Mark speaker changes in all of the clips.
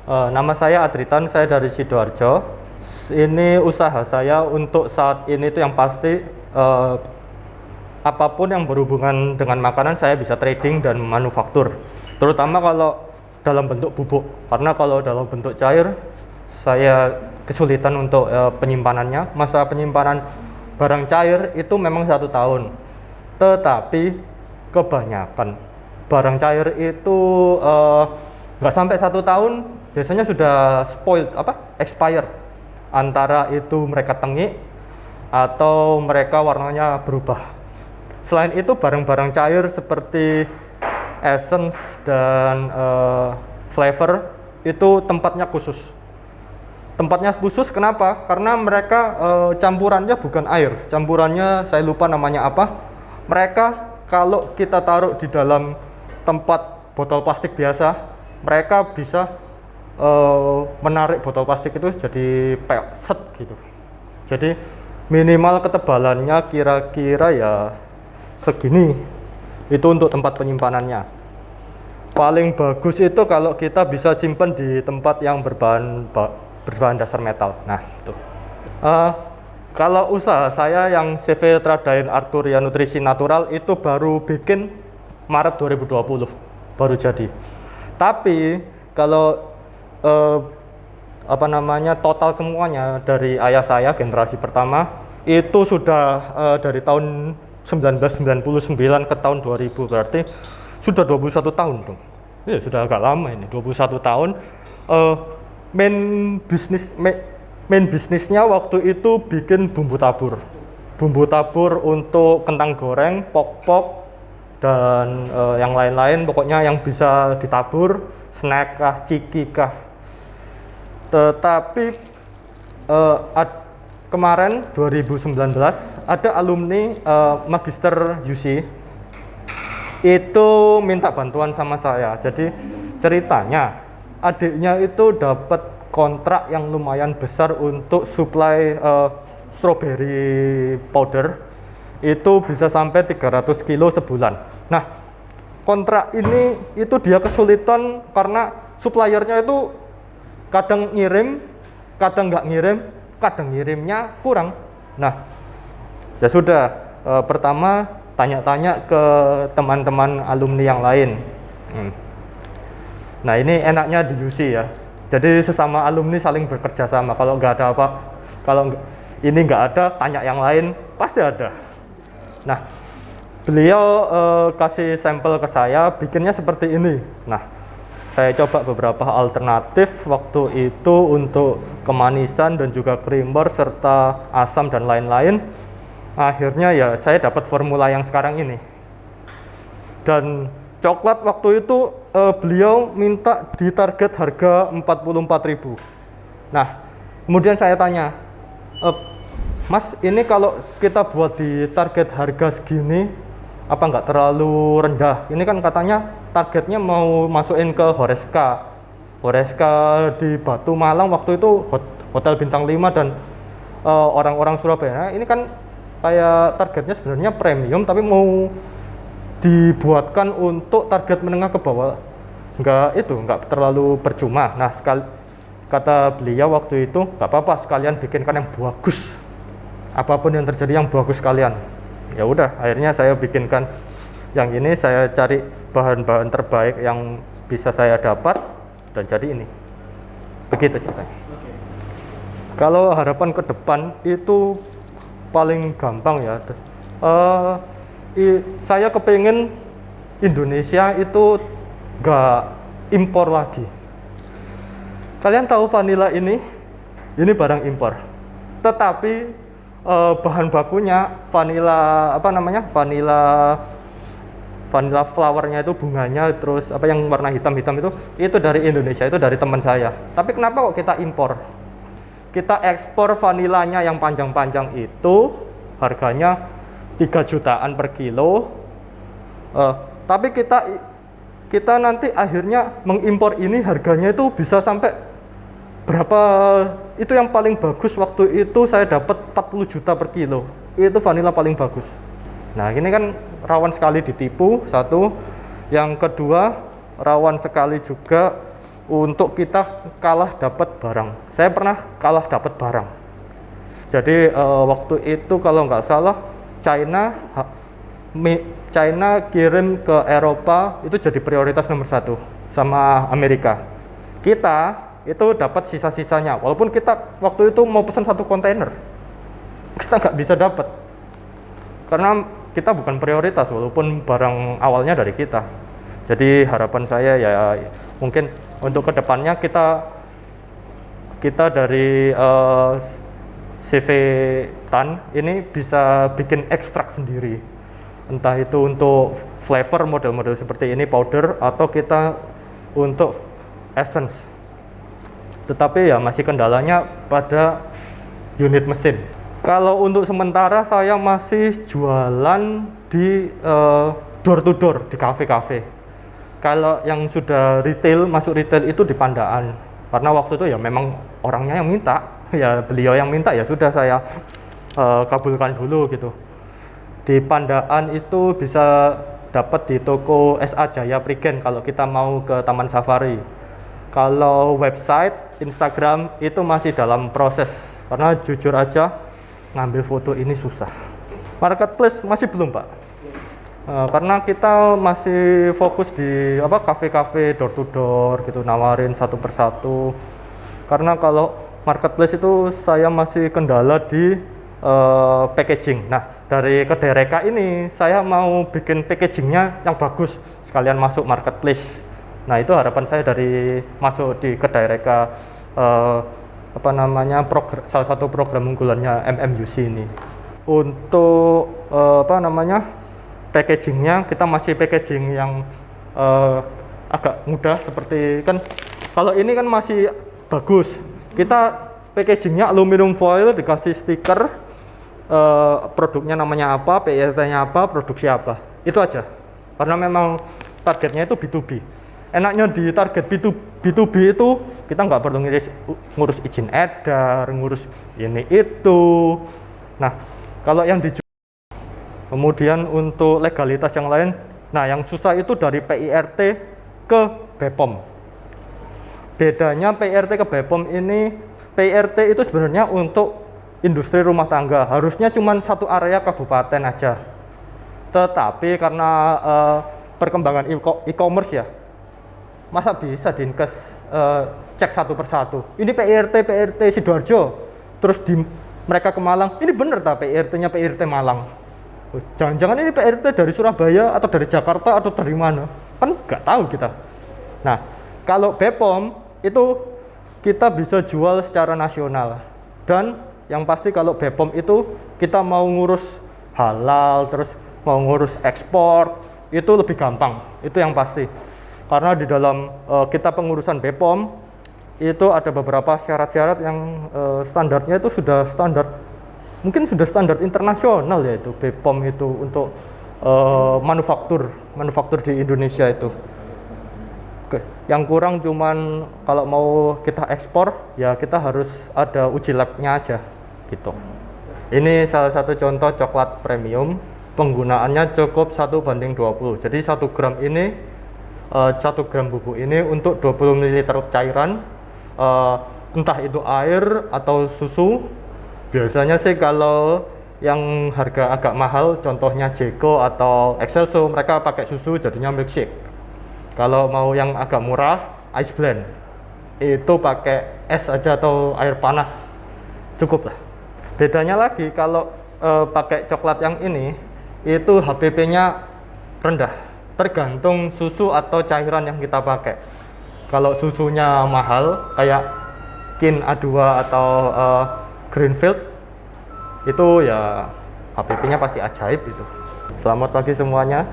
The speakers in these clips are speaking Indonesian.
Speaker 1: Nama saya Adritan, saya dari Sidoarjo. Ini usaha saya untuk saat ini itu yang pasti apapun yang berhubungan dengan makanan saya bisa trading dan manufaktur. Terutama kalau dalam bentuk bubuk, karena kalau dalam bentuk cair saya kesulitan untuk penyimpanannya. Masa penyimpanan barang cair itu memang 1 tahun, tetapi kebanyakan barang cair itu nggak sampai 1 tahun, biasanya sudah spoiled, expired. Antara itu mereka tengik atau mereka warnanya berubah. Selain itu barang-barang cair seperti essence dan flavor itu tempatnya khusus. Tempatnya khusus kenapa? Karena mereka campurannya bukan air, campurannya saya lupa namanya apa. Mereka kalau kita taruh di dalam tempat botol plastik biasa, mereka bisa menarik botol plastik itu jadi set gitu. Jadi minimal ketebalannya kira-kira ya segini. Itu untuk tempat penyimpanannya. Paling bagus itu kalau kita bisa simpan di tempat yang berbahan dasar metal. Nah, itu. Kalau usaha saya yang CV Tradain Arturia Nutrisi Natural itu baru bikin Maret 2020, baru jadi. Tapi kalau total semuanya dari ayah saya generasi pertama itu sudah dari tahun 1999 ke tahun 2000, berarti sudah 21 tahun dong. Ya sudah agak lama ini, 21 tahun. Main bisnisnya waktu itu bikin bumbu tabur untuk kentang goreng, pok-pok dan yang lain-lain, pokoknya yang bisa ditabur, snack kah, ciki kah. Tetapi kemarin 2019 ada alumni Magister UC itu minta bantuan sama saya. Jadi ceritanya adiknya itu dapat kontrak yang lumayan besar untuk suplai strawberry powder, itu bisa sampai 300 kilo sebulan. Nah, kontrak ini itu dia kesulitan karena suppliernya itu kadang ngirim, kadang nggak ngirim, kadang ngirimnya kurang. Nah, ya sudah, pertama tanya-tanya ke teman-teman alumni yang lain. Nah, ini enaknya di UC ya. Jadi sesama alumni saling bekerja sama. Kalau nggak ada kalau ini nggak ada, tanya yang lain, pasti ada. Nah, beliau kasih sampel ke saya, bikinnya seperti ini. Nah, saya coba beberapa alternatif waktu itu untuk kemanisan dan juga creamer serta asam dan lain-lain. Akhirnya ya saya dapat formula yang sekarang ini. Dan coklat waktu itu beliau minta di target harga 44.000. Nah, kemudian saya tanya, Mas, ini kalau kita buat di target harga segini, apa nggak terlalu rendah? Ini kan katanya targetnya mau masukin ke Horeska di Batu Malang waktu itu, hotel bintang 5 dan orang-orang Surabaya. Nah, ini kan kayak targetnya sebenarnya premium, tapi mau dibuatkan untuk target menengah ke bawah, nggak terlalu percuma. Nah, kata beliau waktu itu, nggak apa-apa, sekalian bikinkan yang bagus, apapun yang terjadi yang bagus sekalian. Ya udah, akhirnya saya bikinkan yang ini, saya cari bahan-bahan terbaik yang bisa saya dapat dan jadi ini. Begitu ceritanya. Kalau harapan ke depan itu paling gampang ya. Saya kepengen Indonesia itu nggak impor lagi. Kalian tahu vanila ini barang impor. Tetapi bahan bakunya vanila vanila flowernya itu, bunganya, terus yang warna hitam-hitam itu dari Indonesia, itu dari teman saya. Tapi kenapa kok kita impor? Kita ekspor vanilanya yang panjang-panjang itu harganya 3 jutaan per kilo, tapi kita nanti akhirnya mengimpor ini harganya itu bisa sampai berapa? Itu yang paling bagus waktu itu saya dapat 40 juta per kilo, itu vanila paling bagus. Nah, ini kan rawan sekali ditipu, satu. Yang kedua, rawan sekali juga untuk kita kalah dapat barang. Saya pernah kalah dapat barang. Jadi waktu itu kalau nggak salah China kirim ke Eropa itu jadi prioritas nomor 1 sama Amerika. Kita itu dapat sisa-sisanya, walaupun kita waktu itu mau pesan 1 kontainer, kita nggak bisa dapat karena kita bukan prioritas walaupun barang awalnya dari kita. Jadi harapan saya ya mungkin untuk kedepannya kita dari CV Tan ini bisa bikin ekstrak sendiri, entah itu untuk flavor model-model seperti ini powder atau kita untuk essence. Tetapi ya masih kendalanya pada unit mesin. Kalau untuk sementara saya masih jualan di door to door di kafe-kafe. Kalau yang sudah retail, masuk retail itu di Pandaan. Karena waktu itu ya memang orangnya yang minta, ya beliau yang minta, ya sudah saya kabulkan dulu gitu. Di Pandaan itu bisa dapat di toko SA Jaya Prigen kalau kita mau ke Taman Safari. Kalau website, Instagram itu masih dalam proses. Karena jujur aja ngambil foto ini susah. Marketplace masih belum, Pak. Karena kita masih fokus di kafe-kafe door to door gitu, nawarin satu persatu. Karena kalau marketplace itu saya masih kendala di packaging. Nah, dari kedai Reka ini saya mau bikin packagingnya yang bagus sekalian masuk marketplace. Nah, itu harapan saya dari masuk di kedai Reka, salah satu program unggulannya MMUC ini. Untuk packagingnya kita masih packaging yang agak mudah, seperti kan kalau ini kan masih bagus, kita packagingnya aluminium foil, dikasih stiker produknya namanya apa, PRT-nya apa, produksi apa, itu aja. Karena memang targetnya itu B2B. Enaknya di target B2B itu kita nggak perlu ngurus izin edar, ngurus ini itu. Nah, kalau yang dijual. Kemudian untuk legalitas yang lain, nah yang susah itu dari PIRT ke BPOM. Bedanya PIRT ke BPOM ini, PIRT itu sebenarnya untuk industri rumah tangga, harusnya cuma satu area kabupaten aja. Tetapi karena perkembangan e-commerce ya, masa bisa Dinkes cek satu persatu. Ini PIRT Sidoarjo, terus mereka ke Malang, ini bener tak PIRT-nya PIRT Malang? Jangan-jangan ini PRT dari Surabaya atau dari Jakarta atau dari mana? Kan nggak tahu kita. Nah, kalau BPOM itu kita bisa jual secara nasional. Dan yang pasti kalau BPOM itu kita mau ngurus halal, terus mau ngurus ekspor, itu lebih gampang. Itu yang pasti. Karena di dalam kita pengurusan BPOM itu ada beberapa syarat-syarat yang standarnya itu sudah standar. Mungkin sudah standar internasional ya itu BPOM itu untuk manufaktur di Indonesia itu. Oke. Yang kurang cuman kalau mau kita ekspor ya kita harus ada uji labnya aja gitu. Ini salah satu contoh coklat premium, penggunaannya cukup 1:20. Jadi 1 gram ini 1 gram bubuk ini untuk 20 ml cairan, entah itu air atau susu. Biasanya sih kalau yang harga agak mahal, contohnya Jeko atau Excelso, mereka pakai susu jadinya milkshake. Kalau mau yang agak murah, ice blend, itu pakai es aja atau air panas, cukup lah. Bedanya lagi kalau pakai coklat yang ini, itu HPP-nya rendah, tergantung susu atau cairan yang kita pakai. Kalau susunya mahal, kayak Kin A2 atau Greenfield, itu ya HPP-nya pasti ajaib itu. Selamat pagi semuanya,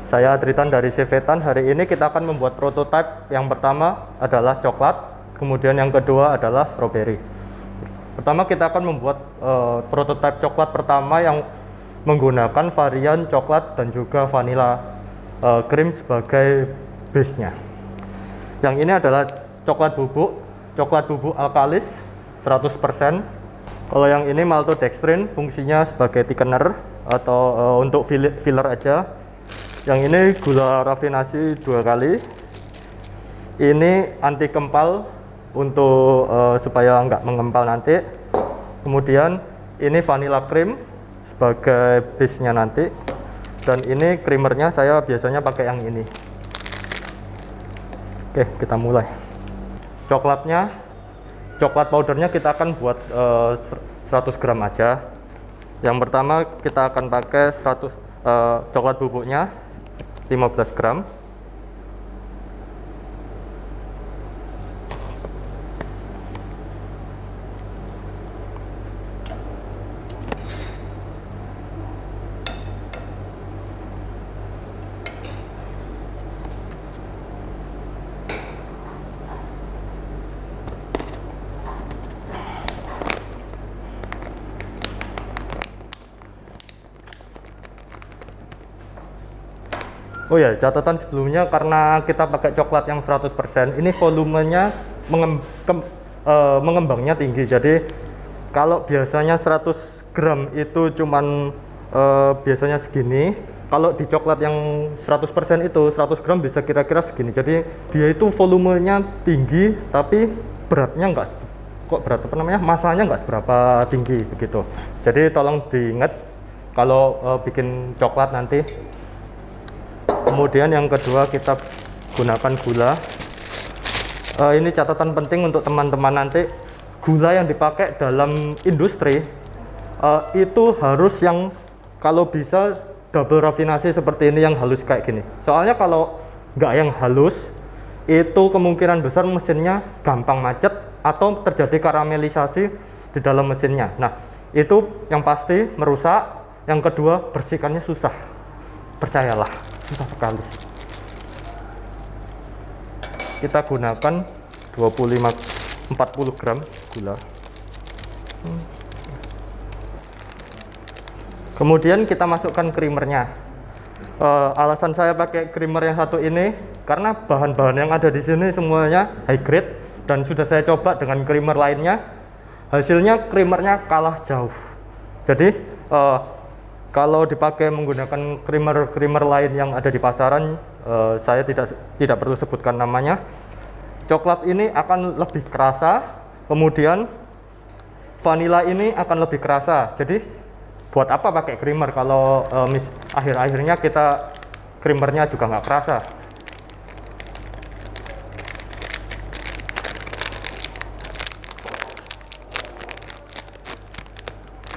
Speaker 1: saya Tritan dari CV Tan. Hari ini kita akan membuat prototipe. Yang pertama adalah coklat, kemudian yang kedua adalah strawberry. Pertama kita akan membuat prototipe coklat pertama yang menggunakan varian coklat dan juga vanilla krim sebagai base-nya. Yang ini adalah coklat bubuk alkalis 100%. Kalau yang ini maltodextrin, fungsinya sebagai thickener atau untuk filler aja. Yang ini gula rafinasi 2 kali. Ini anti kempal untuk supaya nggak mengempal nanti. Kemudian ini vanilla cream sebagai base-nya nanti. Dan ini creamernya saya biasanya pakai yang ini. Oke, kita mulai. Coklat powdernya kita akan buat 100 gram aja. Yang pertama kita akan pakai coklat bubuknya 15 gram. Oh ya, catatan sebelumnya karena kita pakai coklat yang 100%, ini volumenya mengembangnya tinggi. Jadi kalau biasanya 100 gram itu cuman biasanya segini, kalau di coklat yang 100% itu 100 gram bisa kira-kira segini. Jadi dia itu volumenya tinggi tapi beratnya enggak, masanya enggak seberapa tinggi begitu. Jadi tolong diingat kalau bikin coklat nanti. Kemudian yang kedua kita gunakan gula. Ini catatan penting untuk teman-teman nanti, gula yang dipakai dalam industri itu harus yang kalau bisa double rafinasi seperti ini, yang halus kayak gini. Soalnya kalau nggak yang halus itu kemungkinan besar mesinnya gampang macet atau terjadi karamelisasi di dalam mesinnya. Nah itu yang pasti merusak. Yang kedua, bersihkannya susah, percayalah, susah sekali. Kita gunakan 40 gram gula. Kemudian kita masukkan creamernya. Alasan saya pakai creamer yang satu ini karena bahan-bahan yang ada di sini semuanya high grade, dan sudah saya coba dengan creamer lainnya, hasilnya creamernya kalah jauh. Jadi kalau dipakai menggunakan creamer lain yang ada di pasaran, saya tidak perlu sebutkan namanya, coklat ini akan lebih kerasa, kemudian vanilla ini akan lebih kerasa. Jadi buat apa pakai creamer kalau akhir-akhirnya kita creamernya juga nggak kerasa.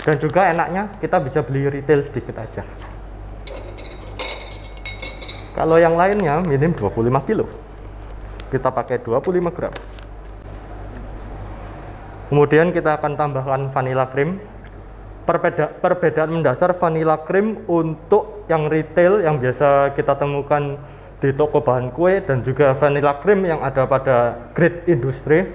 Speaker 1: Dan juga enaknya kita bisa beli retail sedikit aja. Kalau yang lainnya minim 25 kilo, kita pakai 25 gram. Kemudian kita akan tambahkan vanilla cream. Perbedaan mendasar vanilla cream untuk yang retail yang biasa kita temukan di toko bahan kue dan juga vanilla cream yang ada pada grade industri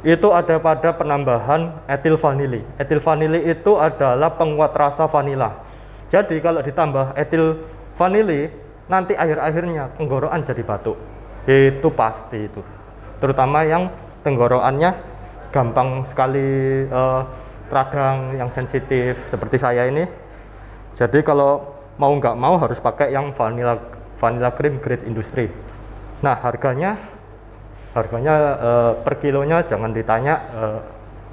Speaker 1: itu ada pada penambahan etil vanili. Etil vanili itu adalah penguat rasa vanila. Jadi kalau ditambah etil vanili, nanti akhir-akhirnya tenggorokan jadi batuk. Itu pasti itu. Terutama yang tenggorokannya gampang sekali radang, yang sensitif seperti saya ini. Jadi kalau mau nggak mau harus pakai yang vanilla cream grade industri. Nah, harganya per kilonya jangan ditanya,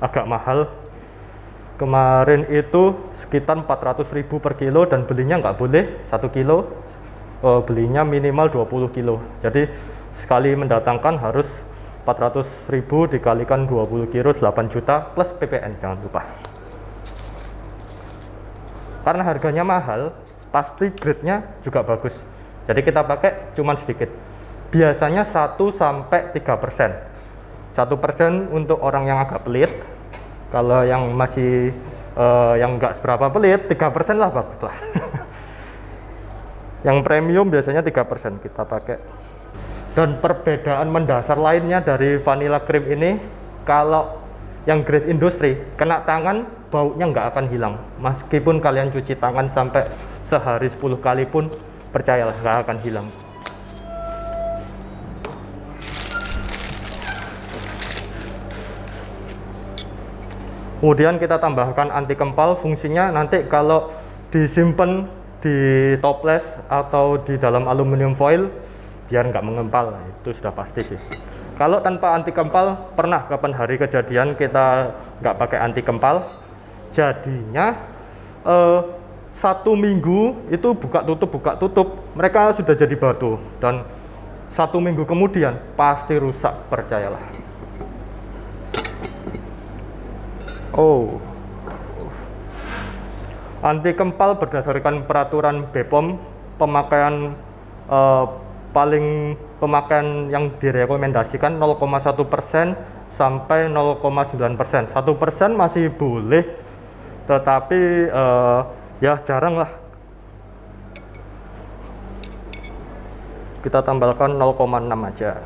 Speaker 1: agak mahal. Kemarin itu sekitar 400.000 per kilo, dan belinya nggak boleh 1 kilo, belinya minimal 20 kilo. Jadi sekali mendatangkan harus 400.000 dikalikan 20 kilo, 8 juta plus PPN, jangan lupa. Karena harganya mahal, pasti grade-nya juga bagus. Jadi kita pakai cuman sedikit. Biasanya 1-3%. 1% untuk orang yang agak pelit. Kalau yang masih yang nggak seberapa pelit, 3% lah bagus lah. Yang premium biasanya 3% kita pakai. Dan perbedaan mendasar lainnya dari vanilla cream ini, kalau yang grade industri kena tangan baunya nggak akan hilang. Meskipun kalian cuci tangan sampai sehari 10 kali pun, percayalah nggak akan hilang. Kemudian kita tambahkan anti kempal. Fungsinya nanti kalau disimpan di toples atau di dalam aluminium foil, biar nggak mengempal. Nah, itu sudah pasti sih. Kalau tanpa anti kempal, pernah kapan hari kejadian kita nggak pakai anti kempal, jadinya 1 minggu itu buka tutup mereka sudah jadi batu, dan 1 minggu kemudian pasti rusak, percayalah. Anti kempal berdasarkan peraturan BPOM, pemakaian pemakaian yang direkomendasikan 0,1% sampai 0,9%. 1% masih boleh, tetapi ya jarang lah. Kita tambahkan 0,6 aja.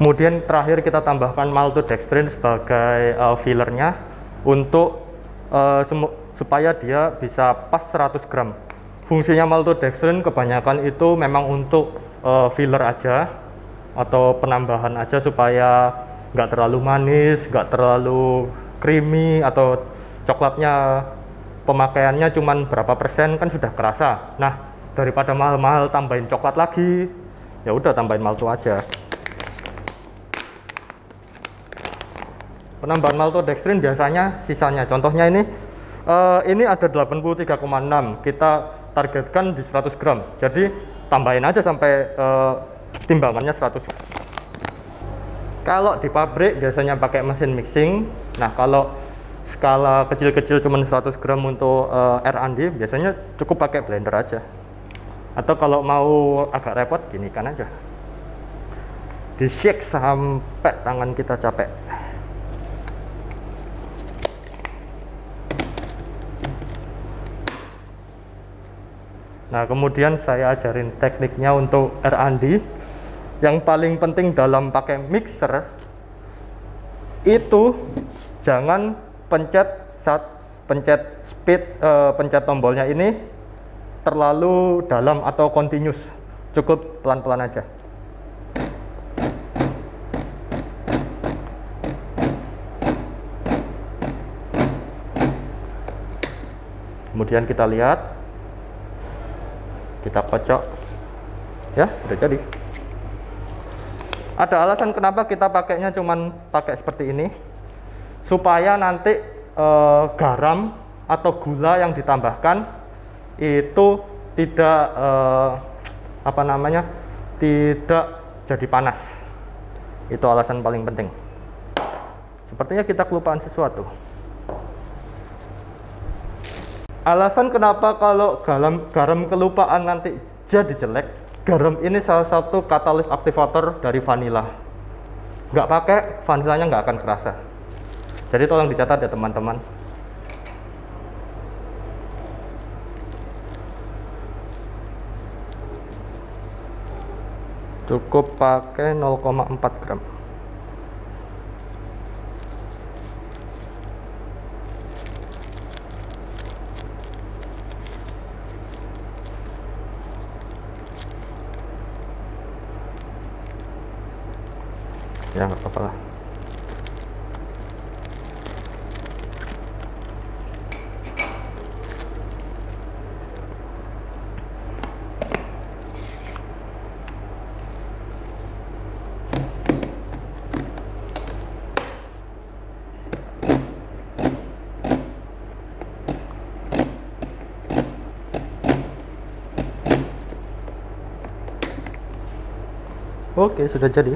Speaker 1: Kemudian terakhir kita tambahkan maltodextrin sebagai fillernya untuk supaya dia bisa pas 100 gram. Fungsinya maltodextrin kebanyakan itu memang untuk filler aja atau penambahan aja supaya nggak terlalu manis, nggak terlalu creamy, atau coklatnya pemakaiannya cuman berapa persen kan sudah kerasa. Nah, daripada mahal-mahal tambahin coklat lagi, ya udah tambahin malto aja. Penambahan maltodextrin biasanya sisanya, contohnya ini ada 83,6, kita targetkan di 100 gram, jadi tambahin aja sampai timbangannya 100. Kalau di pabrik biasanya pakai mesin mixing. Nah, kalau skala kecil-kecil cuman 100 gram untuk R&D, biasanya cukup pakai blender aja. Atau kalau mau agak repot, gini kan aja, di shake sampai tangan kita capek. Nah, kemudian saya ajarin tekniknya untuk R&D. Yang paling penting dalam pakai mixer itu jangan pencet tombolnya ini terlalu dalam atau continuous, cukup pelan-pelan aja. Kemudian kita lihat, kita kocok, ya sudah jadi. Ada alasan kenapa kita pakainya cuman pakai seperti ini, supaya nanti garam atau gula yang ditambahkan itu tidak tidak jadi panas. Itu alasan paling penting. Sepertinya kita kelupaan sesuatu. Alasan kenapa kalau garam kelupaan nanti jadi jelek, garam ini salah satu katalis aktivator dari vanila. Nggak pakai, vanilanya nggak akan kerasa. Jadi tolong dicatat ya teman-teman. Cukup pakai 0,4 gram. Ya nggak apa-apa lah. Oke, sudah jadi.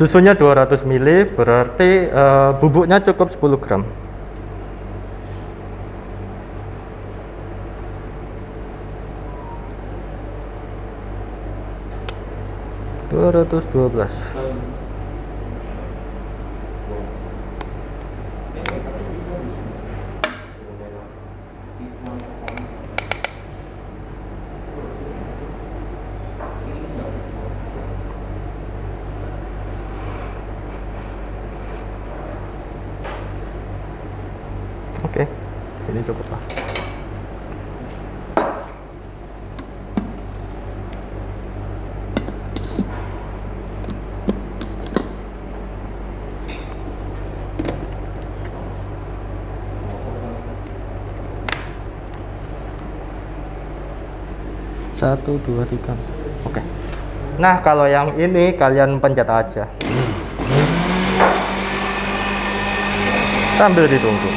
Speaker 1: Susunya 200 ml, berarti bubuknya cukup 10 gram. 212. Oke, ini cukup lah. Satu, dua, tiga. Oke. Nah, kalau yang ini kalian pencet aja sambil ditunggu.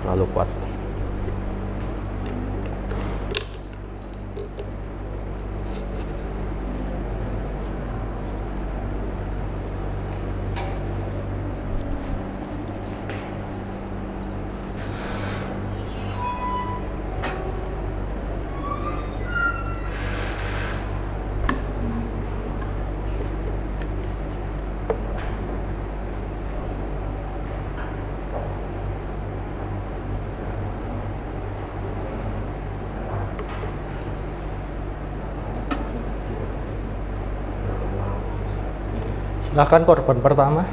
Speaker 1: Terlalu kuat. Silahkan korban pertama.